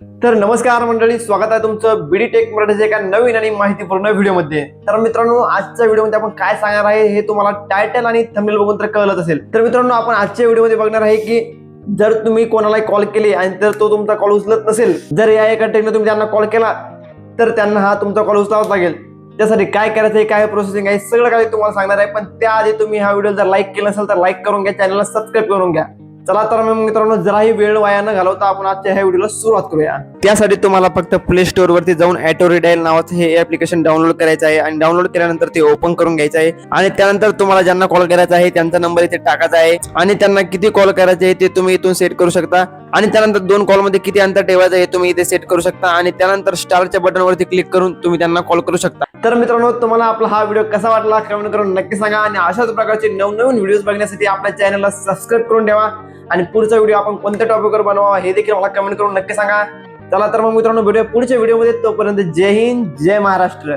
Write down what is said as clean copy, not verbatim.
तर नमस्कार मंडळी, स्वागत आहे तुमचं बीडी टेक मराठीच्या एका नवीन आणि माहितीपूर्ण व्हिडिओमध्ये। तर मित्रांनो, आजच्या व्हिडिओमध्ये आपण काय सांगणार आहे हे तुम्हाला टायटल आणि थंबनेल बघून तर कळलंच असेल। तर मित्रांनो, आपण आजच्या व्हिडिओमध्ये बघणार आहे की जर तुम्ही कोणाला कॉल केले आणि जर तो तुमचा कॉल उचलत नसेल, जर या एका टेक्निकने तुम्ही त्यांना कॉल केला तर त्यांना हा तुमचा कॉल उचलावाच लागेल। त्यासाठी काय करायचं आहे, काय प्रोसेसिंग आहे, सगळं काही तुम्हाला सांगणार आहे। पण त्याआधी तुम्ही हा व्हिडिओ जर लाईक केला नसेल तर लाईक करून घ्या, चॅनलला सबस्क्राईब करून घ्या। चला तर मग मित्रांनो, जराही वेळ वाया न घालवता आपण आजच्या ह्या व्हिडिओला सुरुवात करूया। त्यासाठी तुम्हाला फक्त प्ले स्टोअर वरती जाऊन ऑटो रिडायल नावाचं हे ऍप्लिकेशन डाउनलोड करायचं आहे आणि डाउनलोड केल्यानंतर ते ओपन करून घ्यायचं आहे आणि त्यानंतर तुम्हाला ज्यांना कॉल करायचा आहे त्यांचा नंबर इथे टाकायचा आहे आणि त्यांना किती कॉल करायचे ते तुम्ही इथून सेट करू शकता आणि त्यानंतर दोन कॉल मध्ये किती अंतर ठेवायचं हे तुम्ही इथे सेट करू शकता आणि त्यानंतर स्टारच्या बटनवरती क्लिक करून तुम्ही त्यांना कॉल करू शकता। तर मित्रांनो, तुम्हाला आपला हा व्हिडिओ कसा वाटला कमेंट करून नक्की सांगा आणि अशाच प्रकारचे नवनवीन व्हिडिओज बघण्यासाठी आपल्या चॅनलला सबस्क्राईब करून ठेवा आणि पुढचा व्हिडिओ आपण कोणत्या टॉपिकवर बनवावा हे देखील मला कमेंट करून नक्की सांगा। चला तर मग मित्रांनो, भेटूया पुढच्या व्हिडिओमध्ये। तोपर्यंत जय हिंद, जय महाराष्ट्र।